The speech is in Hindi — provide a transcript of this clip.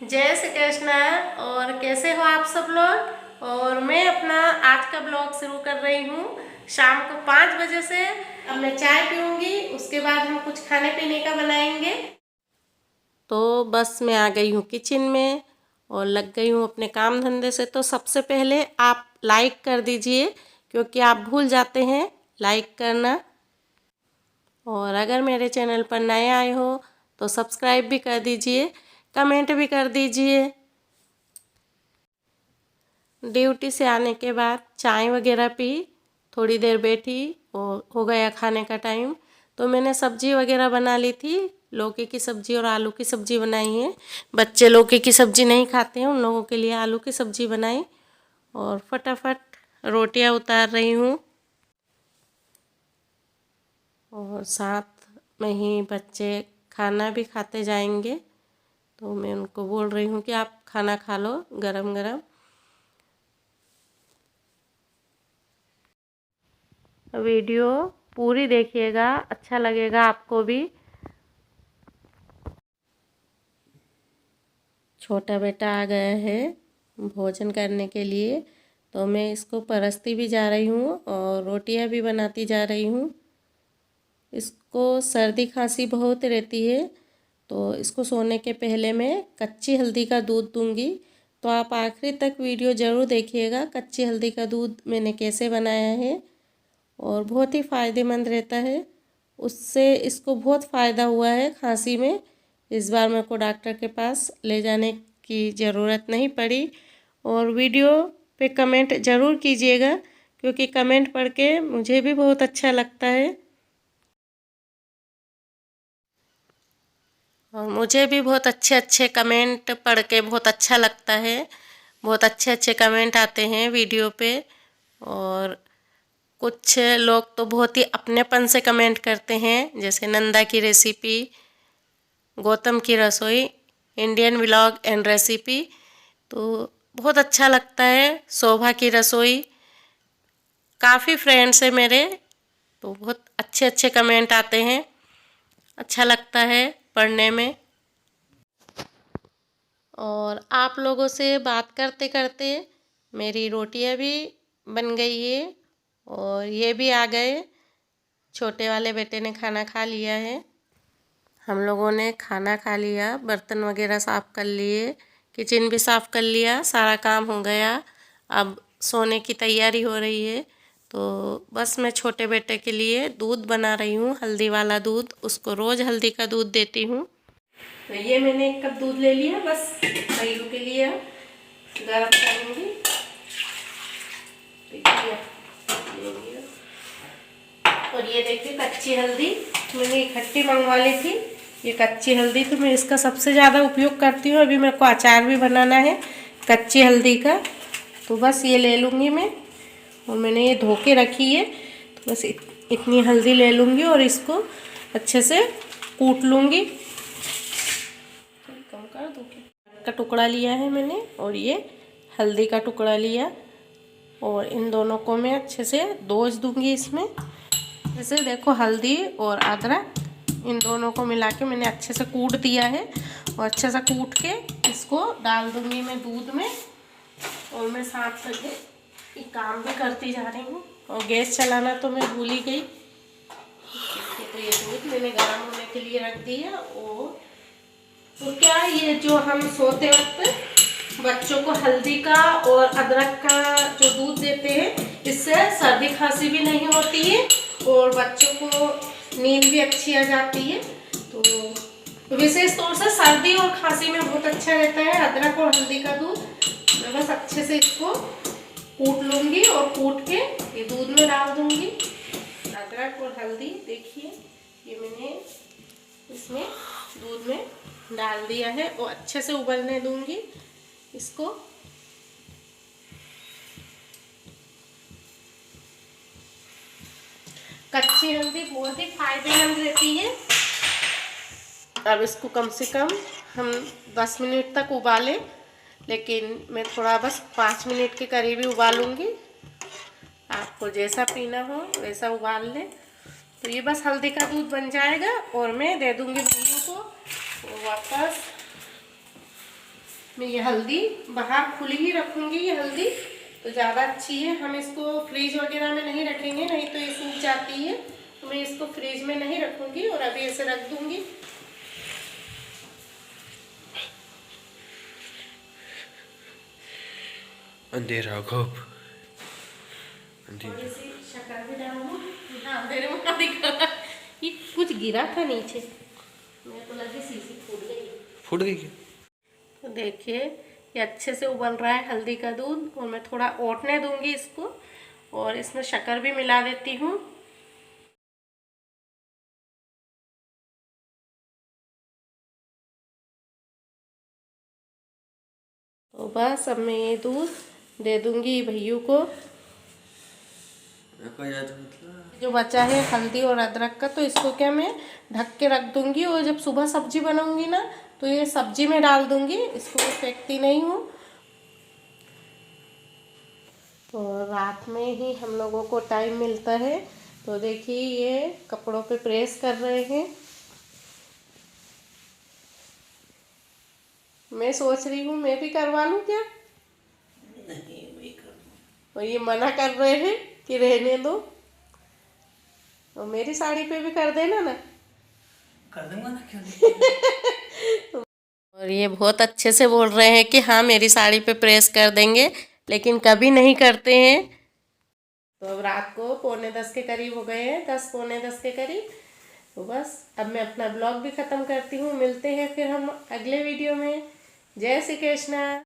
जय श्री कृष्ण। और कैसे हो आप सब लोग। और मैं अपना आज का ब्लॉग शुरू कर रही हूँ शाम को 5 बजे से। अब मैं चाय पीऊँगी, उसके बाद हम कुछ खाने पीने का बनाएंगे। तो बस मैं आ गई हूँ किचन में और लग गई हूँ अपने काम धंधे से। तो सबसे पहले आप लाइक कर दीजिए, क्योंकि आप भूल जाते हैं लाइक करना। और अगर मेरे चैनल पर नए आए हो तो सब्सक्राइब भी कर दीजिए, कमेंट भी कर दीजिए। ड्यूटी से आने के बाद चाय वगैरह पी, थोड़ी देर बैठी और हो गया खाने का टाइम। तो मैंने सब्जी वगैरह बना ली थी, लौकी की सब्जी और आलू की सब्जी बनाई है। बच्चे लौकी की सब्जी नहीं खाते हैं, उन लोगों के लिए आलू की सब्जी बनाई और फटाफट रोटियां उतार रही हूँ। और साथ में ही बच्चे खाना भी खाते जाएंगे, तो मैं उनको बोल रही हूँ कि आप खाना खा लो गरम गरम। वीडियो पूरी देखिएगा, अच्छा लगेगा आपको भी। छोटा बेटा आ गया है भोजन करने के लिए, तो मैं इसको परसती भी जा रही हूँ और रोटियां भी बनाती जा रही हूँ। इसको सर्दी खांसी बहुत रहती है, तो इसको सोने के पहले मैं कच्ची हल्दी का दूध दूंगी। तो आप आखिरी तक वीडियो ज़रूर देखिएगा, कच्ची हल्दी का दूध मैंने कैसे बनाया है। और बहुत ही फ़ायदेमंद रहता है, उससे इसको बहुत फ़ायदा हुआ है खांसी में। इस बार मेरे को डॉक्टर के पास ले जाने की ज़रूरत नहीं पड़ी। और वीडियो पे कमेंट ज़रूर कीजिएगा, क्योंकि कमेंट पढ़ के मुझे भी बहुत अच्छा लगता है और मुझे भी बहुत अच्छे अच्छे कमेंट पढ़ के बहुत अच्छा लगता है। बहुत अच्छे अच्छे कमेंट आते हैं वीडियो पे। और कुछ लोग तो बहुत ही अपनेपन से कमेंट करते हैं, जैसे नंदा की रेसिपी, गौतम की रसोई, इंडियन व्लॉग एंड रेसिपी। तो बहुत अच्छा लगता है। शोभा की रसोई, काफ़ी फ्रेंड्स हैं मेरे, तो बहुत अच्छे अच्छे कमेंट आते हैं, अच्छा लगता है पढ़ने में। और आप लोगों से बात करते करते मेरी रोटियां भी बन गई है और ये भी आ गए। छोटे वाले बेटे ने खाना खा लिया है। हम लोगों ने खाना खा लिया, बर्तन वगैरह साफ़ कर लिए, किचन भी साफ़ कर लिया, सारा काम हो गया। अब सोने की तैयारी हो रही है। तो बस मैं छोटे बेटे के लिए दूध बना रही हूँ, हल्दी वाला दूध। उसको रोज़ हल्दी का दूध देती हूँ। तो ये मैंने 1 कप दूध ले लिया, बस पहलू के लिए गर्म करूँगी। और ये देखिए कच्ची हल्दी मैंने इकट्ठी मंगवा ली थी। ये कच्ची हल्दी तो मैं इसका सबसे ज़्यादा उपयोग करती हूँ। अभी मेरे को अचार भी बनाना है कच्ची हल्दी का, तो बस ये ले लूँगी मैं। और मैंने ये धो के रखी है, तो बस इतनी हल्दी ले लूँगी और इसको अच्छे से कूट लूँगी। कम कर दो का टुकड़ा लिया है मैंने और ये हल्दी का टुकड़ा लिया, और इन दोनों को मैं अच्छे से दोज दूँगी इसमें। जैसे देखो हल्दी और अदरक इन दोनों को मिला के मैंने अच्छे से कूट दिया है। और अच्छे से कूट के इसको डाल दूँगी मैं दूध में। और मैं साथ साथ ये काम भी करती जा रही हूँ। और गैस चलाना तो मैं भूल ही गई। तो ये दूध मैंने गर्म होने के लिए रख दिया। और तो क्या ये जो हम सोते वक्त बच्चों को हल्दी का और अदरक का जो दूध देते हैं, इससे सर्दी खांसी भी नहीं होती है और बच्चों को नींद भी अच्छी आ जाती है। तो विशेष तौर से सर्दी और खांसी में बहुत अच्छा रहता है अदरक और हल्दी का दूध। मैं बस अच्छे से इसको कूट लूँगी और कूट के ये दूध में डाल दूँगी। अदरक और हल्दी देखिए ये मैंने इसमें दूध में डाल दिया है और अच्छे से उबलने दूँगी इसको। कच्ची हल्दी बहुत ही फायदेमंद रहती है। अब इसको कम से कम हम 10 मिनट तक उबालें, लेकिन मैं थोड़ा बस 5 मिनट के करीब ही उबालूंगी। आपको जैसा पीना हो वैसा उबाल लें। तो ये बस हल्दी का दूध बन जाएगा और मैं दे दूंगी भैया को वापस। मैं ये हल्दी बाहर खुली ही रखूँगी, ये हल्दी तो ज़्यादा अच्छी है। हम इसको फ्रीज वगैरह में नहीं रखेंगे, नहीं तो ये सूख जाती है। तो मैं इसको फ्रीज में नहीं रखूँगी और अभी ऐसे रख दूँगी। अंधेरा खूब थोड़ी सी शक्कर भी डालूँ। हाँ, अंधेरे में क्या दिख रहा है? ये कुछ गिरा था नीचे, मेरे को लगी शीशी फूट गई क्या? तो देखिए ये अच्छे से उबल रहा है हल्दी का दूध, और मैं थोड़ा ओटने दूंगी इसको, और इसमें शक्कर भी मिला देती हूँ। तो बस अब मैं ये दूध दे दूंगी भैयू को। जो बचा है हल्दी और अदरक का, तो इसको क्या मैं ढक के रख दूंगी, और जब सुबह सब्जी बनाऊंगी ना तो ये सब्जी में डाल दूंगी, इसको मैं फेंकती नहीं हूँ। तो रात में ही हम लोगों को टाइम मिलता है। तो देखिए ये कपड़ों पे प्रेस कर रहे हैं। मैं सोच रही हूँ मैं भी करवा लूँ क्या? नहीं, मैं कर। और ये मना कर रहे हैं कि रहने दो, और मेरी साड़ी पे भी कर देना ना। कर दूंगा ना, क्यों नहीं। और ये बहुत अच्छे से बोल रहे हैं कि हाँ मेरी साड़ी पे प्रेस कर देंगे, लेकिन कभी नहीं करते हैं। तो अब रात को 9:45 के करीब हो गए हैं, 10 पौने 10 के करीब। तो बस अब मैं अपना ब्लॉग भी ख़त्म करती हूँ। मिलते हैं फिर हम अगले वीडियो में। जय श्री कृष्णा।